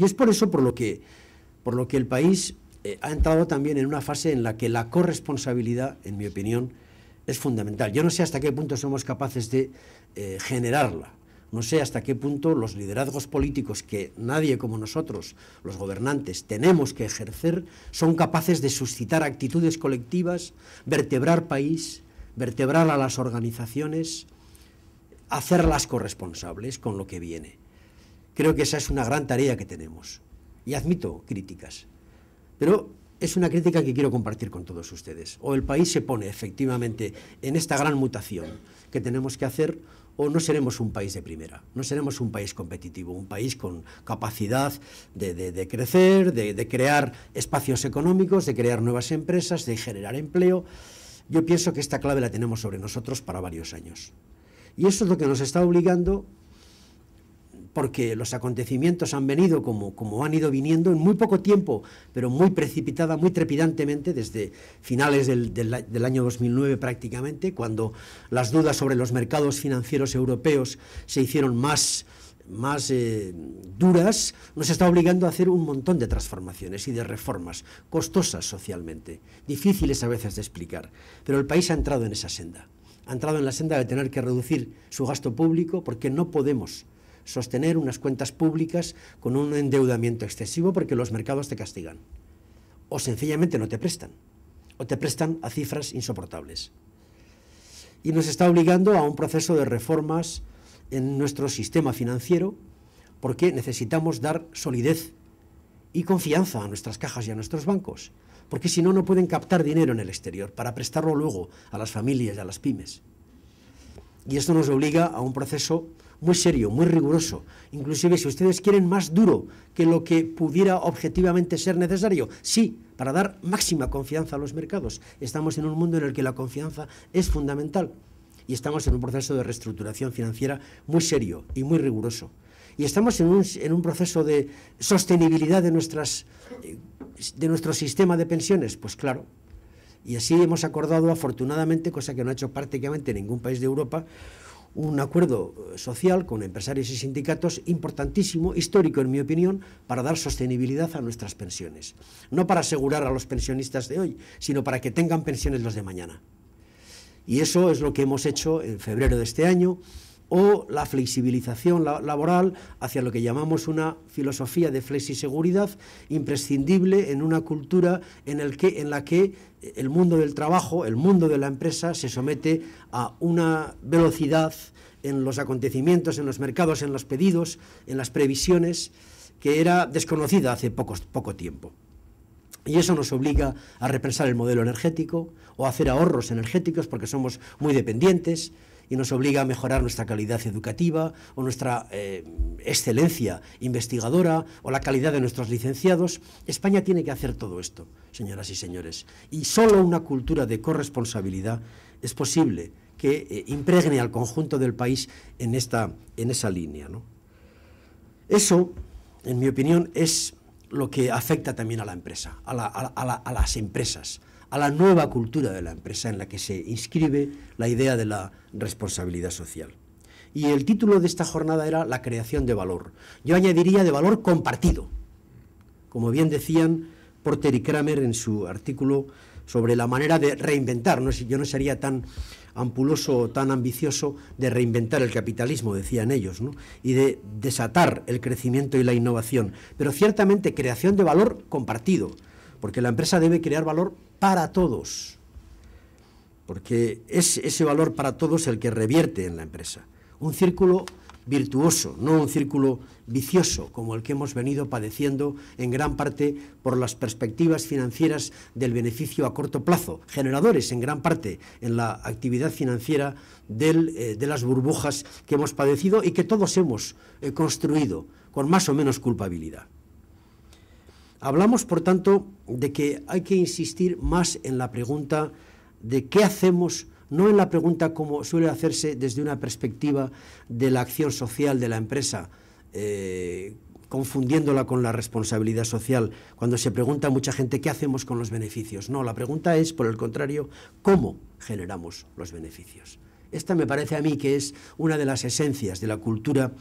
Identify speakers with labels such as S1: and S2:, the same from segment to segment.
S1: Y es por eso por lo que el país ha entrado también en una fase en la que la corresponsabilidad, en mi opinión, es fundamental. Yo no sé hasta qué punto somos capaces de generarla. No sé hasta qué punto los liderazgos políticos que nadie como nosotros, los gobernantes, tenemos que ejercer, son capaces de suscitar actitudes colectivas, vertebrar país, vertebrar a las organizaciones, hacerlas corresponsables con lo que viene. Creo que esa es una gran tarea que tenemos. Y admito críticas, pero es una crítica que quiero compartir con todos ustedes. O el país se pone efectivamente en esta gran mutación que tenemos que hacer, o no seremos un país de primera, no seremos un país competitivo, un país con capacidad de crecer, de crear espacios económicos, de crear nuevas empresas, de generar empleo. Yo pienso que esta clave la tenemos sobre nosotros para varios años. Y eso es lo que nos está obligando, porque los acontecimientos han venido como han ido viniendo en muy poco tiempo, pero muy precipitada, muy trepidantemente, desde finales del año 2009 prácticamente, cuando las dudas sobre los mercados financieros europeos se hicieron más duras, nos está obligando a hacer un montón de transformaciones y de reformas, costosas socialmente, difíciles a veces de explicar, pero el país ha entrado en esa senda, ha entrado en la senda de tener que reducir su gasto público, porque no podemos sostener unas cuentas públicas con un endeudamiento excesivo, porque los mercados te castigan, o sencillamente no te prestan, o te prestan a cifras insoportables. Y nos está obligando a un proceso de reformas en nuestro sistema financiero, porque necesitamos dar solidez y confianza a nuestras cajas y a nuestros bancos, porque si no, no pueden captar dinero en el exterior para prestarlo luego a las familias y a las pymes. Y esto nos obliga a un proceso muy serio, muy riguroso, inclusive, si ustedes quieren, más duro que lo que pudiera objetivamente ser necesario. Sí, para dar máxima confianza a los mercados. Estamos en un mundo en el que la confianza es fundamental y estamos en un proceso de reestructuración financiera muy serio y muy riguroso. Y estamos en un proceso de sostenibilidad de nuestro sistema de pensiones, pues claro. Y así hemos acordado, afortunadamente, cosa que no ha hecho prácticamente ningún país de Europa, un acuerdo social con empresarios y sindicatos importantísimo, histórico en mi opinión, para dar sostenibilidad a nuestras pensiones. No para asegurar a los pensionistas de hoy, sino para que tengan pensiones los de mañana. Y eso es lo que hemos hecho en febrero de este año, o la flexibilización laboral hacia lo que llamamos una filosofía de flexiseguridad imprescindible en una cultura en la que el mundo del trabajo, el mundo de la empresa, se somete a una velocidad en los acontecimientos, en los mercados, en los pedidos, en las previsiones, que era desconocida hace poco tiempo. Y eso nos obliga a repensar el modelo energético o a hacer ahorros energéticos, porque somos muy dependientes, y nos obliga a mejorar nuestra calidad educativa o nuestra excelencia investigadora o la calidad de nuestros licenciados. España tiene que hacer todo esto, señoras y señores, y solo una cultura de corresponsabilidad es posible que impregne al conjunto del país en esa línea, ¿no? Eso, en mi opinión, es lo que afecta también a la empresa, a las empresas, a la nueva cultura de la empresa en la que se inscribe la idea de la responsabilidad social. Y el título de esta jornada era la creación de valor. Yo añadiría de valor compartido, como bien decían Porter y Kramer en su artículo sobre la manera de reinventar. Yo no sería tan ampuloso o tan ambicioso de reinventar el capitalismo, decían ellos, ¿no? Y de desatar el crecimiento y la innovación, pero ciertamente creación de valor compartido, porque la empresa debe crear valor para todos, porque es ese valor para todos el que revierte en la empresa. Un círculo virtuoso, no un círculo vicioso, como el que hemos venido padeciendo en gran parte por las perspectivas financieras del beneficio a corto plazo, generadores en gran parte en la actividad financiera de las burbujas que hemos padecido y que todos hemos construido con más o menos culpabilidad. Hablamos, por tanto, de que hay que insistir más en la pregunta de qué hacemos, no en la pregunta como suele hacerse desde una perspectiva de la acción social de la empresa, confundiéndola con la responsabilidad social, cuando se pregunta a mucha gente qué hacemos con los beneficios. No, la pregunta es, por el contrario, cómo generamos los beneficios. Esta me parece a mí que es una de las esencias de la cultura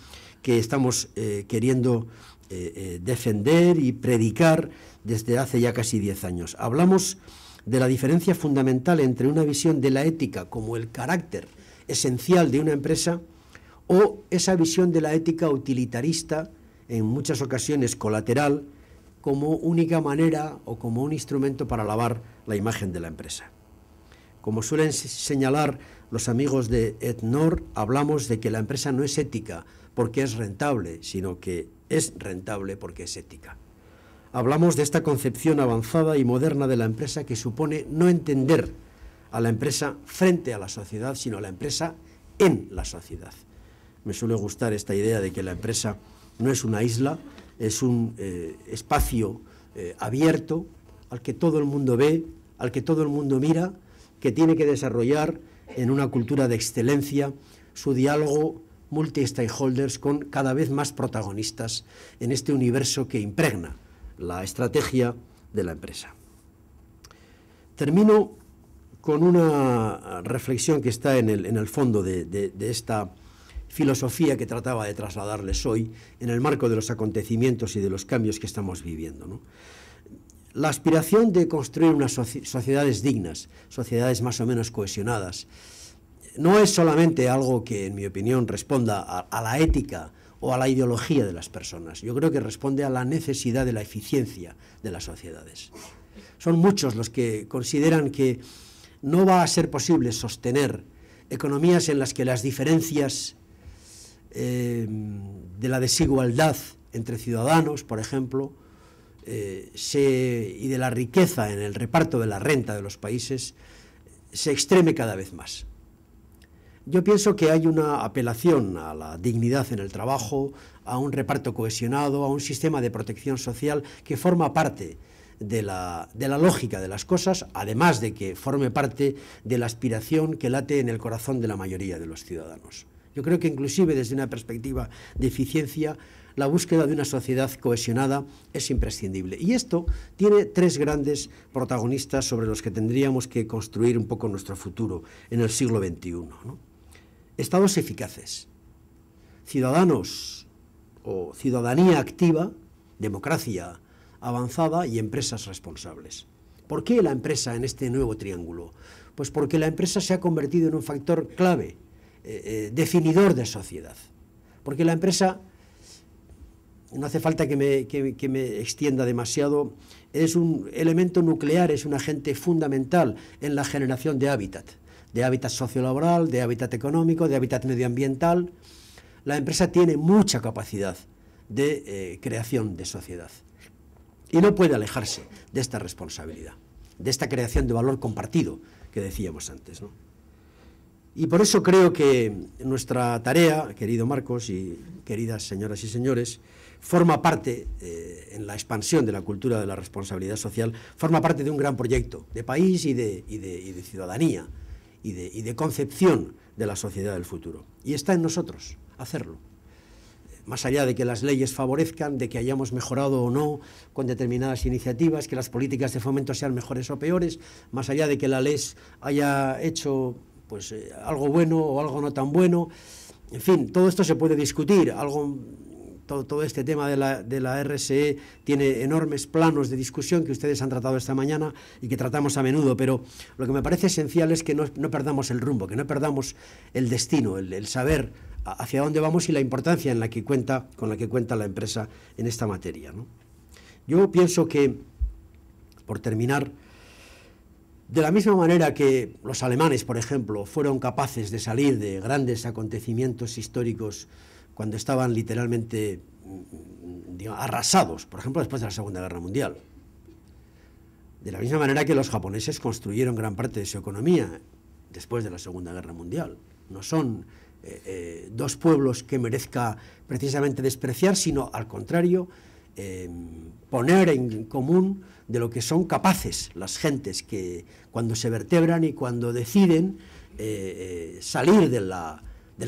S1: que estamos queriendo defender y predicar desde hace ya casi 10 años. Hablamos de la diferencia fundamental entre una visión de la ética como el carácter esencial de una empresa o esa visión de la ética utilitarista, en muchas ocasiones colateral, como única manera o como un instrumento para lavar la imagen de la empresa. Como suelen señalar los amigos de Ednor, hablamos de que la empresa no es ética porque es rentable, sino que es rentable porque es ética. Hablamos de esta concepción avanzada y moderna de la empresa que supone no entender a la empresa frente a la sociedad, sino a la empresa en la sociedad. Me suele gustar esta idea de que la empresa no es una isla, es un espacio abierto al que todo el mundo ve, al que todo el mundo mira, que tiene que desarrollar en una cultura de excelencia su diálogo multi-stakeholders con cada vez más protagonistas en este universo que impregna la estrategia de la empresa. Termino con una reflexión que está en el fondo de esta filosofía que trataba de trasladarles hoy en el marco de los acontecimientos y de los cambios que estamos viviendo, ¿no? La aspiración de construir unas sociedades dignas, sociedades más o menos cohesionadas, no es solamente algo que, en mi opinión, responda a la ética o a la ideología de las personas. Yo creo que responde a la necesidad de la eficiencia de las sociedades. Son muchos los que consideran que no va a ser posible sostener economías en las que las diferencias de la desigualdad entre ciudadanos, por ejemplo, y de la riqueza en el reparto de la renta de los países se extreme cada vez más. Yo pienso que hay una apelación a la dignidad en el trabajo, a un reparto cohesionado, a un sistema de protección social que forma parte de la lógica de las cosas, además de que forme parte de la aspiración que late en el corazón de la mayoría de los ciudadanos. Yo creo que inclusive desde una perspectiva de eficiencia, la búsqueda de una sociedad cohesionada es imprescindible. Y esto tiene tres grandes protagonistas sobre los que tendríamos que construir un poco nuestro futuro en el siglo XXI, ¿no? Estados eficaces, ciudadanos o ciudadanía activa, democracia avanzada y empresas responsables. ¿Por qué la empresa en este nuevo triángulo? Pues porque la empresa se ha convertido en un factor clave, definidor de sociedad. Porque la empresa, no hace falta que me extienda demasiado, es un elemento nuclear, es un agente fundamental en la generación de hábitat sociolaboral, de hábitat económico, de hábitat medioambiental. La empresa tiene mucha capacidad de creación de sociedad y no puede alejarse de esta responsabilidad, de esta creación de valor compartido que decíamos antes, ¿no? Y por eso creo que nuestra tarea, querido Marcos y queridas señoras y señores, forma parte, en la expansión de la cultura de la responsabilidad social, forma parte de un gran proyecto de país y de ciudadanía y de concepción de la sociedad del futuro. Y está en nosotros hacerlo. Más allá de que las leyes favorezcan, de que hayamos mejorado o no con determinadas iniciativas, que las políticas de fomento sean mejores o peores, más allá de que la ley haya hecho pues algo bueno o algo no tan bueno, en fin, todo esto se puede discutir. Todo este tema de la RSE tiene enormes planos de discusión que ustedes han tratado esta mañana y que tratamos a menudo, pero lo que me parece esencial es que no perdamos el rumbo, que no perdamos el destino, el saber hacia dónde vamos y la importancia con la que cuenta la empresa en esta materia, ¿no? Yo pienso que, por terminar, de la misma manera que los alemanes, por ejemplo, fueron capaces de salir de grandes acontecimientos históricos cuando estaban literalmente, digamos, arrasados, por ejemplo, después de la Segunda Guerra Mundial. De la misma manera que los japoneses construyeron gran parte de su economía después de la Segunda Guerra Mundial. No son dos pueblos que merezca precisamente despreciar, sino al contrario, poner en común de lo que son capaces las gentes que cuando se vertebran y cuando deciden salir de la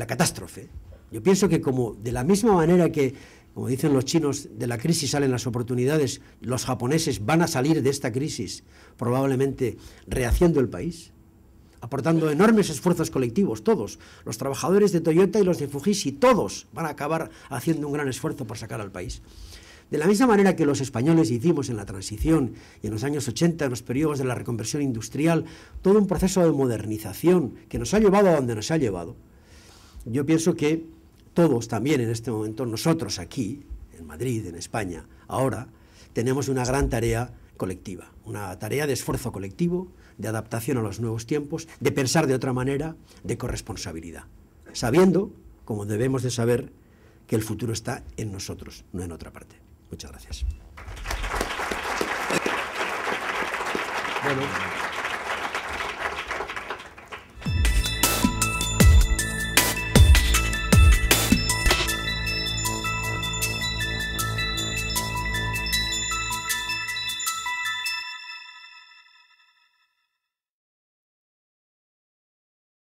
S1: catástrofe. Yo pienso que como de la misma manera que, como dicen los chinos, de la crisis salen las oportunidades, los japoneses van a salir de esta crisis probablemente rehaciendo el país, aportando enormes esfuerzos colectivos, todos, los trabajadores de Toyota y los de Fujitsu, todos van a acabar haciendo un gran esfuerzo por sacar al país. De la misma manera que los españoles hicimos en la transición y en los años 80, en los periodos de la reconversión industrial, todo un proceso de modernización que nos ha llevado a donde nos ha llevado, yo pienso que todos también en este momento, nosotros aquí, en Madrid, en España, ahora, tenemos una gran tarea colectiva, una tarea de esfuerzo colectivo, de adaptación a los nuevos tiempos, de pensar de otra manera, de corresponsabilidad, sabiendo, como debemos de saber, que el futuro está en nosotros, no en otra parte. Muchas gracias. Bueno.